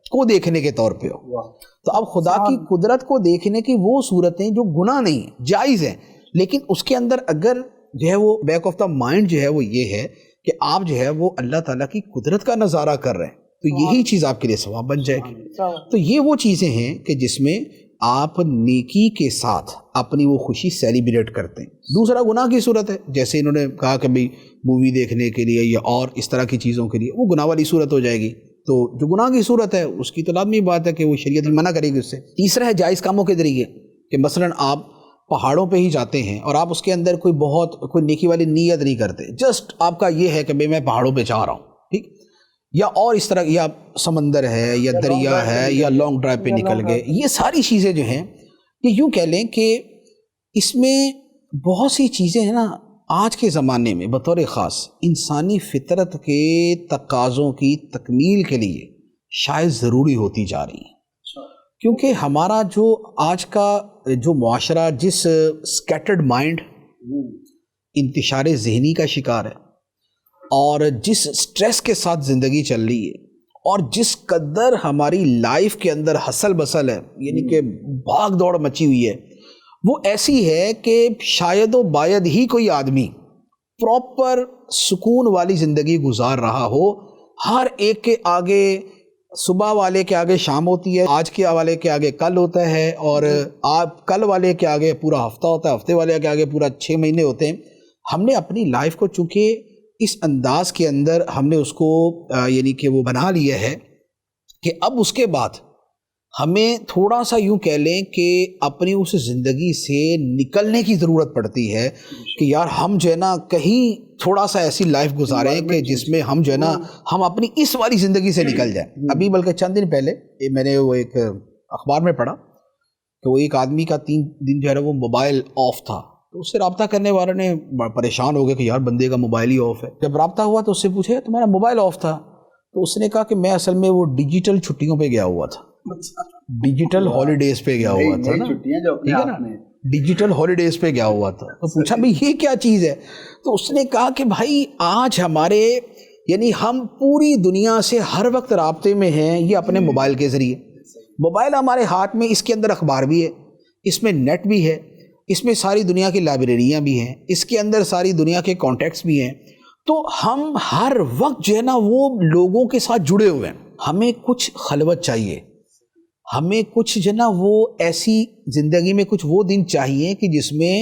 کو دیکھنے کے طور پہ ہو، تو اب خدا کی قدرت کو دیکھنے کی وہ صورتیں جو گناہ نہیں ہیں، جائز ہیں، لیکن اس کے اندر اگر جو ہے وہ بیک آف دا مائنڈ جو ہے وہ یہ ہے کہ آپ جو ہے وہ اللہ تعالیٰ کی قدرت کا نظارہ کر رہے ہیں، تو یہی چیز آپ کے لیے ثواب بن جائے گی. تو یہ وہ چیزیں ہیں کہ جس میں آپ نیکی کے ساتھ اپنی وہ خوشی سیلیبریٹ کرتے ہیں. دوسرا گناہ کی صورت ہے، جیسے انہوں نے کہا کہ بھئی مووی دیکھنے کے لیے یا اور اس طرح کی چیزوں کے لیے، وہ گناہ والی صورت ہو جائے گی. تو جو گناہ کی صورت ہے اس کی تو لازمی بات ہے کہ وہ شریعت منع کرے گی اس سے. تیسرا ہے جائز کاموں کے ذریعے، کہ مثلاً آپ پہاڑوں پہ ہی جاتے ہیں اور آپ اس کے اندر کوئی نیکی والی نیت نہیں کرتے، جسٹ آپ کا یہ ہے کہ میں پہاڑوں پہ جا رہا ہوں، ٹھیک، یا اور اس طرح، یا سمندر ہے یا دریا ہے یا لانگ ڈرائیو پہ نکل گئے، یہ ساری چیزیں جو ہیں یہ یوں کہہ لیں کہ اس میں بہت سی چیزیں ہیں نا آج کے زمانے میں بطور خاص انسانی فطرت کے تقاضوں کی تکمیل کے لیے شاید ضروری ہوتی جا رہی ہیں، کیونکہ ہمارا جو آج کا جو معاشرہ جس سکیٹرڈ مائنڈ، انتشار ذہنی کا شکار ہے، اور جس سٹریس کے ساتھ زندگی چل رہی ہے، اور جس قدر ہماری لائف کے اندر ہسل بسل ہے، یعنی کہ بھاگ دوڑ مچی ہوئی ہے، وہ ایسی ہے کہ شاید و باید ہی کوئی آدمی پراپر سکون والی زندگی گزار رہا ہو۔ ہر ایک کے آگے صبح والے کے آگے شام ہوتی ہے، آج کے والے کے آگے کل ہوتا ہے، اور آپ کل والے کے آگے پورا ہفتہ ہوتا ہے، ہفتے والے کے آگے پورا 6 مہینے ہوتے ہیں۔ ہم نے اپنی لائف کو چونکہ اس انداز کے اندر ہم نے اس کو یعنی کہ وہ بنا لیا ہے کہ اب اس کے بعد ہمیں تھوڑا سا یوں کہہ لیں کہ اپنی اس زندگی سے نکلنے کی ضرورت پڑتی ہے کہ یار ہم جو ہے نا کہیں تھوڑا سا ایسی لائف گزاریں کہ جس میں ہم جو ہے نا ہم اپنی اس والی زندگی سے نکل جائیں۔ ابھی بلکہ چند دن پہلے میں نے وہ ایک اخبار میں پڑھا کہ وہ ایک آدمی کا 3 دن جو ہے وہ موبائل آف تھا، تو اس سے رابطہ کرنے والوں نے پریشان ہو گئے کہ یار بندے کا موبائل ہی آف ہے۔ جب رابطہ ہوا تو اس سے پوچھے تمہارا موبائل آف تھا، تو اس نے کہا کہ میں اصل میں وہ ڈیجیٹل چھٹیوں پہ گیا ہوا تھا، ڈیجیٹل ہالیڈیز پہ گیا ہوا تھا نا، ٹھیک ہے نا، ڈیجیٹل ہالیڈیز پہ گیا ہوا تھا۔ تو پوچھا بھائی یہ کیا چیز ہے؟ تو اس نے کہا کہ بھائی آج ہمارے یعنی ہم پوری دنیا سے ہر وقت رابطے میں ہیں یہ اپنے موبائل کے ذریعے۔ موبائل ہمارے ہاتھ میں، اس کے اندر اخبار بھی ہے، اس میں نیٹ بھی ہے، اس میں ساری دنیا کی لائبریریاں بھی ہیں، اس کے اندر ساری دنیا کے کانٹیکٹس بھی ہیں۔ تو ہم ہر وقت جو ہے نا وہ لوگوں کے ساتھ جڑے ہوئے ہیں۔ ہمیں کچھ خلوت چاہیے، ہمیں کچھ جو ہے نا وہ ایسی زندگی میں کچھ وہ دن چاہیے کہ جس میں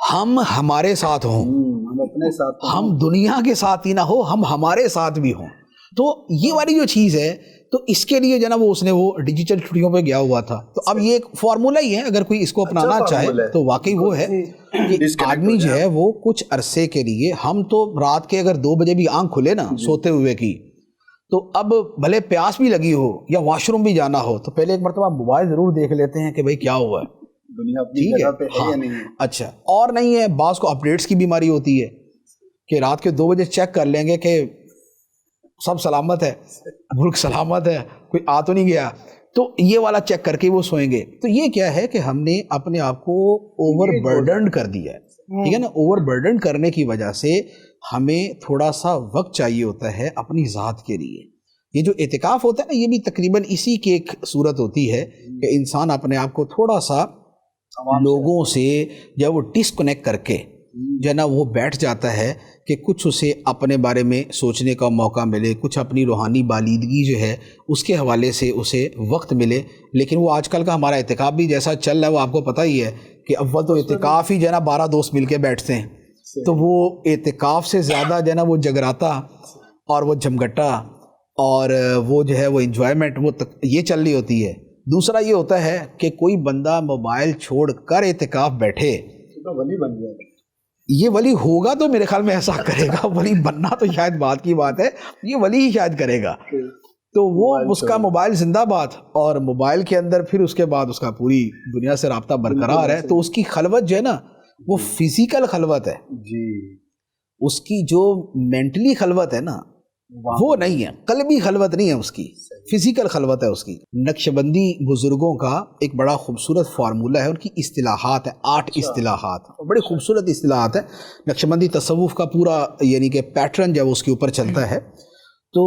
ہم ہمارے ساتھ ہوں، ہم اپنے ساتھ، ہم دنیا کے ساتھ ہی نہ ہو، ہم ہمارے ساتھ بھی ہوں۔ تو یہ والی جو چیز ہے، تو اس کے لیے جو ہے نا وہ اس نے وہ ڈیجیٹل چھٹیوں پہ گیا ہوا تھا۔ تو اب یہ ایک فارمولہ ہی ہے، اگر کوئی اس کو اپنانا چاہے تو واقعی وہ ہے کہ آدمی جو ہے وہ کچھ عرصے کے لیے، ہم تو رات کے اگر 2 بجے بھی آنکھ کھلے نا سوتے ہوئے کی، تو اب بھلے پیاس بھی لگی ہو یا واش روم بھی جانا ہو تو پہلے ایک مرتبہ موبائل ضرور دیکھ لیتے ہیں کہ بھائی کیا ہوا ہے، دنیا اپنی جگہ پہ ہے یا نہیں ہے۔ اچھا، اور نہیں ہے بعض کو اپڈیٹس کی بیماری ہوتی ہے کہ رات کے 2 بجے چیک کر لیں گے کہ سب سلامت ہے، ملک سلامت ہے، کوئی آ تو نہیں گیا، تو یہ والا چیک کر کے وہ سوئیں گے۔ تو یہ کیا ہے کہ ہم نے اپنے آپ کو اوور برڈنڈ کر دیا ہے، ٹھیک ہے نا۔ اوور برڈنڈ کرنے کی وجہ سے ہمیں تھوڑا سا وقت چاہیے ہوتا ہے اپنی ذات کے لیے۔ یہ جو اعتکاف ہوتا ہے نا، یہ بھی تقریباً اسی کی ایک صورت ہوتی ہے کہ انسان اپنے آپ کو تھوڑا سا لوگوں سے جب وہ ڈسکنیکٹ کر کے جو ہے نا وہ بیٹھ جاتا ہے کہ کچھ اسے اپنے بارے میں سوچنے کا موقع ملے، کچھ اپنی روحانی بالیدگی جو ہے اس کے حوالے سے اسے وقت ملے۔ لیکن وہ آج کل کا ہمارا اعتکاف بھی جیسا چل رہا ہے وہ آپ کو پتہ ہی ہے کہ اول تو اعتکاف ہی جو ہے نا 12 دوست مل کے بیٹھتے ہیں، تو وہ اعتکاف سے زیادہ جو ہے نا وہ جگراتا اور وہ جھمگٹا اور وہ جو ہے وہ انجوائمنٹ وہ یہ چل رہی ہوتی ہے۔ دوسرا یہ ہوتا ہے کہ کوئی بندہ موبائل چھوڑ کر اعتکاف بیٹھے تو ولی بن گیا، یہ ولی ہوگا تو میرے خیال میں ایسا کرے گا، ولی بننا تو شاید بات کی بات ہے، یہ ولی ہی شاید کرے گا۔ تو وہ اس کا موبائل زندہ باد، اور موبائل کے اندر پھر اس کے بعد اس کا پوری دنیا سے رابطہ برقرار ہے۔ تو اس کی خلوت جو ہے نا وہ فزیکل خلوت ہے جی، اس کی جو مینٹلی خلوت ہے نا وہ نہیں ہے، قلبی خلوت نہیں ہے، اس کی فزیکل خلوت ہے اس کی۔ نقشبندی بزرگوں کا ایک بڑا خوبصورت فارمولہ ہے، ان کی اصطلاحات ہیں، 8 اصطلاحات، بڑی خوبصورت اصطلاحات ہیں۔ نقشبندی تصوف کا پورا یعنی کہ پیٹرن جب اس کے اوپر چلتا ہے تو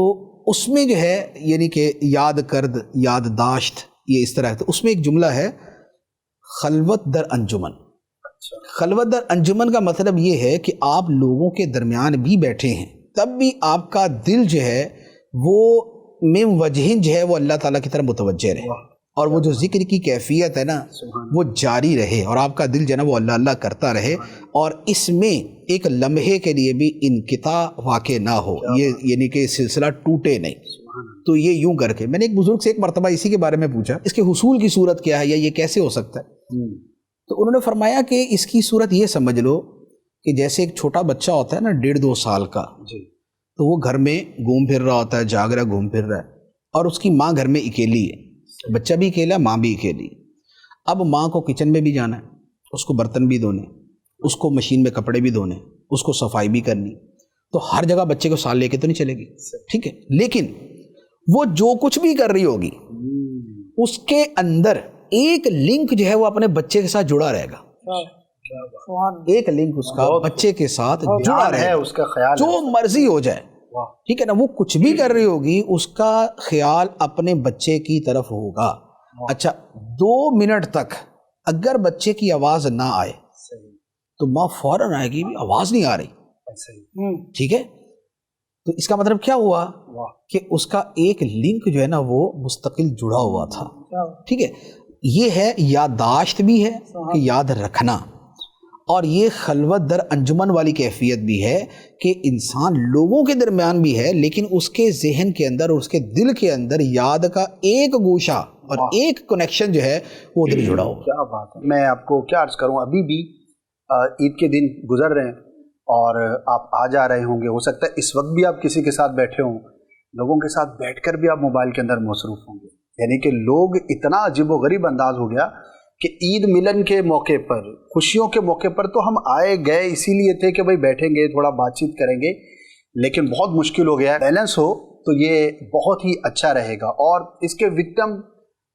اس میں جو ہے یعنی کہ یاد کرد، یادداشت، یہ اس طرح ہے۔ تو اس میں ایک جملہ ہے خلوت در انجمن۔ خلوت در انجمن کا مطلب یہ ہے کہ آپ لوگوں کے درمیان بھی بیٹھے ہیں تب بھی آپ کا دل جو ہے وہ من وجہن جو ہے وہ اللہ تعالیٰ کی طرف متوجہ رہے، اور وہ جو ذکر کی کیفیت ہے نا وہ جاری رہے، اور آپ کا دل جو ہے نا وہ اللہ اللہ کرتا رہے، اور اس میں ایک لمحے کے لیے بھی انقطاع واقع نہ ہو، یہ یعنی کہ سلسلہ ٹوٹے نہیں۔ تو یہ یوں کر کے میں نے ایک بزرگ سے ایک مرتبہ اسی کے بارے میں پوچھا اس کے حصول کی صورت کیا ہے یا یہ کیسے ہو سکتا ہے، تو انہوں نے فرمایا کہ اس کی صورت یہ سمجھ لو کہ جیسے ایک چھوٹا بچہ ہوتا ہے نا 1.5-2 سال کا، تو وہ گھر میں گھوم پھر رہا ہوتا ہے، جاگ رہا گھوم پھر رہا ہے، اور اس کی ماں گھر میں اکیلی ہے، بچہ بھی اکیلا ہے، ماں بھی اکیلی ہے۔ اب ماں کو کچن میں بھی جانا ہے، اس کو برتن بھی دھونے، اس کو مشین میں کپڑے بھی دھونے، اس کو صفائی بھی کرنی، تو ہر جگہ بچے کو ساتھ لے کے تو نہیں چلے گی، ٹھیک ہے، لیکن وہ جو کچھ بھی کر رہی ہوگی اس کے اندر ایک لنک جو ہے وہ اپنے بچے کے ساتھ جڑا رہے گا، ایک لنک اس کا بچے کے ساتھ جڑا رہے گا، اس کا خیال جو مرضی ہو جائے، ٹھیک ہے نا، وہ کچھ بھی کر رہی ہوگی اس کا خیال اپنے بچے کی طرف ہوگا۔ اچھا 2 منٹ تک اگر بچے کی آواز نہ آئے تو ماں فوراً آئے گی آواز نہیں آ رہی، ٹھیک ہے، تو اس کا مطلب کیا ہوا کہ اس کا ایک لنک جو ہے نا وہ مستقل جڑا ہوا تھا، ٹھیک ہے۔ یہ ہے یادداشت بھی ہے کہ یاد رکھنا، اور یہ خلوت در انجمن والی کیفیت بھی ہے کہ انسان لوگوں کے درمیان بھی ہے لیکن اس کے ذہن کے اندر اور اس کے دل کے اندر یاد کا ایک گوشہ اور ایک کنیکشن جو ہے وہ ادھر جڑا ہو۔ کیا بات ہے، میں آپ کو کیا عرض کروں، ابھی بھی عید کے دن گزر رہے ہیں اور آپ آ جا رہے ہوں گے، ہو سکتا ہے اس وقت بھی آپ کسی کے ساتھ بیٹھے ہوں، لوگوں کے ساتھ بیٹھ کر بھی آپ موبائل کے اندر مصروف ہوں گے، یعنی کہ لوگ اتنا عجیب و غریب انداز ہو گیا کہ عید ملن کے موقع پر، خوشیوں کے موقع پر تو ہم آئے گئے اسی لیے تھے کہ بھائی بیٹھیں گے تھوڑا بات چیت کریں گے، لیکن بہت مشکل ہو گیا ہے۔ بیلنس ہو تو یہ بہت ہی اچھا رہے گا، اور اس کے وکٹم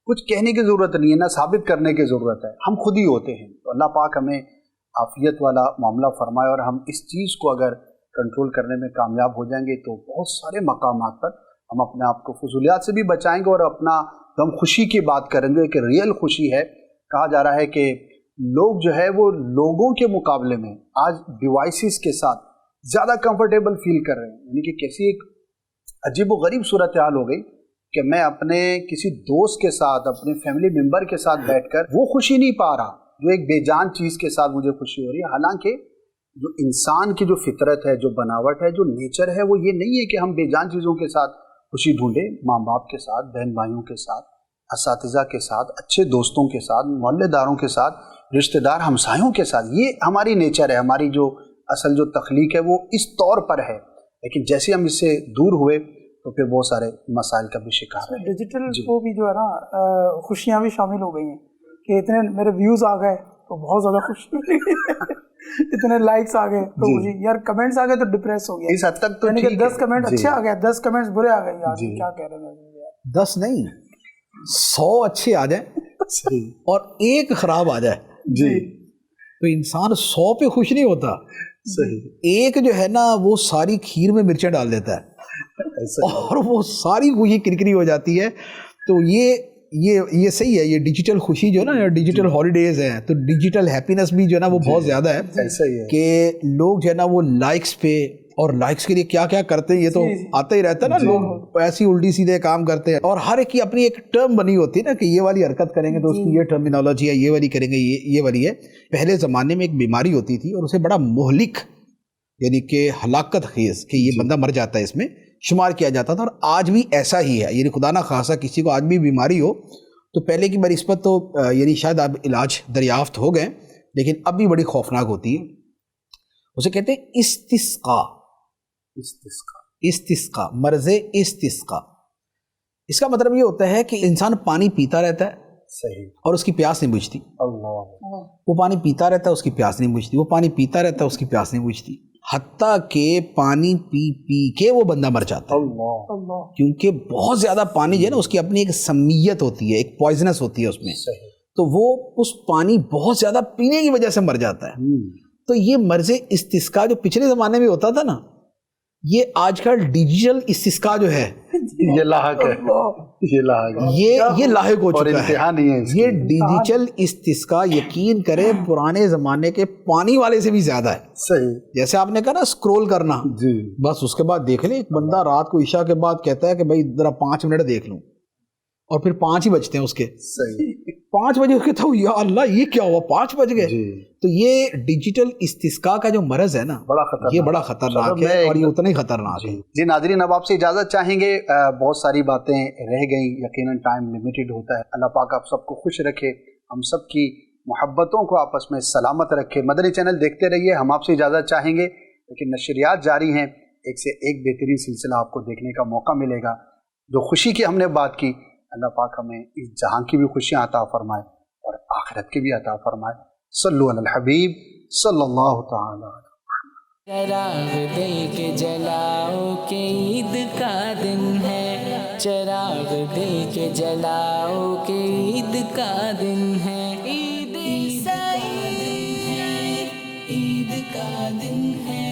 کچھ کہنے کی ضرورت نہیں ہے، نہ ثابت کرنے کی ضرورت ہے، ہم خود ہی ہوتے ہیں۔ تو اللہ پاک ہمیں عافیت والا معاملہ فرمائے، اور ہم اس چیز کو اگر کنٹرول کرنے میں کامیاب ہو جائیں گے تو بہت سارے مقامات پر ہم اپنے آپ کو فضولیات سے بھی بچائیں گے، اور اپنا ہم خوشی کی بات کریں گے کہ ریئل خوشی ہے۔ کہا جا رہا ہے کہ لوگ جو ہے وہ لوگوں کے مقابلے میں آج ڈیوائسز کے ساتھ زیادہ کمفرٹیبل فیل کر رہے ہیں، یعنی کہ کیسی ایک عجیب و غریب صورتحال ہو گئی کہ میں اپنے کسی دوست کے ساتھ، اپنے فیملی ممبر کے ساتھ بیٹھ کر وہ خوشی نہیں پا رہا جو ایک بے جان چیز کے ساتھ مجھے خوشی ہو رہی ہے۔ حالانکہ جو انسان کی جو فطرت ہے، جو بناوٹ ہے، جو نیچر ہے، وہ یہ نہیں ہے کہ ہم بے جان چیزوں کے ساتھ خوشی ڈھونڈیں، ماں باپ کے ساتھ، بہن بھائیوں کے ساتھ، اساتذہ کے ساتھ، اچھے دوستوں کے ساتھ، محلے داروں کے ساتھ، رشتہ دار ہمسایوں کے ساتھ، یہ ہماری نیچر ہے، ہماری جو اصل جو تخلیق ہے وہ اس طور پر ہے، لیکن جیسے ہم اس سے دور ہوئے تو پھر بہت سارے مسائل کا بھی شکار ہے۔ ڈیجیٹل کو بھی جو ہے نا خوشیاں بھی شامل ہو گئی ہیں کہ اتنے میرے ویوز آ گئے تو بہت زیادہ خوشی ملی، اتنے لائکس آ گئے تو خوشی، یار کمنٹس آ گئے تو ڈپریس ہو گیا، اس حد تک تو یعنی کہ 10 کمنٹ اچھے آ گئے، 10 کمنٹس برے آ گئے، یار کیا کہہ رہے ہیں، 10 نہیں 100 اچھے آ جائیں اور ایک خراب آ جائے جی تو انسان 100 پہ خوش نہیں ہوتا، ایک جو ہے نا وہ ساری کھیر میں مرچیں ڈال دیتا ہے اور وہ ساری خوشی کرکری ہو جاتی ہے۔ تو یہ صحیح ہے، یہ ڈیجیٹل خوشی جو ہے نا، ڈیجیٹل ہالیڈیز ہیں تو ڈیجیٹل ہیپینس بھی جو ہے نا وہ بہت زیادہ ہے کہ لوگ جو ہے نا وہ لائکس پہ، اور لائکس کے لیے کیا کیا کرتے ہیں یہ تو آتا ہی رہتا ہے نا، لوگ ایسی الٹی سیدھے کام کرتے ہیں، اور ہر ایک کی اپنی ایک ٹرم بنی ہوتی ہے نا کہ یہ والی حرکت کریں گے تو اس کی یہ ٹرمینالوجی ہے، یہ والی کریں گے یہ والی ہے۔ پہلے زمانے میں ایک بیماری ہوتی تھی اور اسے بڑا مہلک، یعنی کہ ہلاکت خیز کہ یہ بندہ مر جاتا ہے، اس میں شمار کیا جاتا تھا، اور آج بھی ایسا ہی ہے، یعنی خدا نہ خاصہ کسی کو آج بھی بیماری ہو تو پہلے کی بنسبت تو یعنی شاید اب علاج دریافت ہو گئے، لیکن اب بھی بڑی خوفناک ہوتی ہے۔ اسے کہتے ہیں استسقا، مرض استسقا۔ اس کا مطلب یہ ہوتا ہے کہ انسان پانی پیتا رہتا ہے صحیح اور اس کی پیاس نہیں بجھتی، اللہ، وہ پانی پیتا رہتا ہے اس کی پیاس نہیں بجھتی، وہ پانی پیتا رہتا ہے اس کی پیاس نہیں بجھتی، حتیٰ کہ پانی پی پی کے وہ بندہ مر جاتا ہے، اللہ، کیونکہ بہت زیادہ پانی جو ہے نا اس کی اپنی ایک سمیت ہوتی ہے، ایک پوائزنس ہوتی ہے اس میں، تو وہ اس پانی بہت زیادہ پینے کی وجہ سے مر جاتا ہے۔ تو یہ مرض استسقا جو پچھلے زمانے میں ہوتا تھا نا، یہ آج کل ڈیجیٹل استسقا جو ہے یہ لاحق ہے، یہ لاحق ہو اور چکا انتہا نہیں ہے اس کی۔ یہ ڈیجیٹل استسقا یقین کرے پرانے زمانے کے پانی والے سے بھی زیادہ ہے۔ صحیح، جیسے آپ نے کہا نا اسکرول کرنا، جی بس اس کے بعد دیکھ لیں، ایک بندہ رات کو عشاء کے بعد کہتا ہے کہ بھائی ذرا 5 منٹ دیکھ لوں، اور پھر 5 ہی بجتے ہیں اس کے، صحیح 5 بجے کہتا ہوں یا اللہ یہ کیا ہوا 5 بج گئے. تو یہ ڈیجیٹل استسقاء کا جو مرض ہے نا بڑا خطرناک، یہ بڑا خطرناک ہے اور یہ اتنا ہی خطرناک ہے. جی ناظرین، اب آپ سے اجازت چاہیں گے، بہت ساری باتیں رہ گئیں، یقیناً ٹائم لمیٹڈ ہوتا ہے. اللہ پاک آپ سب کو خوش رکھے، ہم سب کی محبتوں کو آپس میں سلامت رکھے. مدنی چینل دیکھتے رہیے. ہم آپ سے اجازت چاہیں گے، لیکن نشریات جاری ہیں، ایک سے ایک بہترین سلسلہ آپ کو دیکھنے کا موقع ملے گا. جو خوشی کی ہم نے بات کی، اللہ پاک ہمیں اس جہاں کی بھی خوشیاں عطا فرمائے اور آخرت کی بھی عطا فرمائے. صلو علی الحبیب صلی اللہ تعالی. چراغ دے کے جلاؤ کہ عید کا دن ہے، چراغ دے کے جلاؤ کہ عید کا دن ہے. عید عیسائی عید کا دن ہے.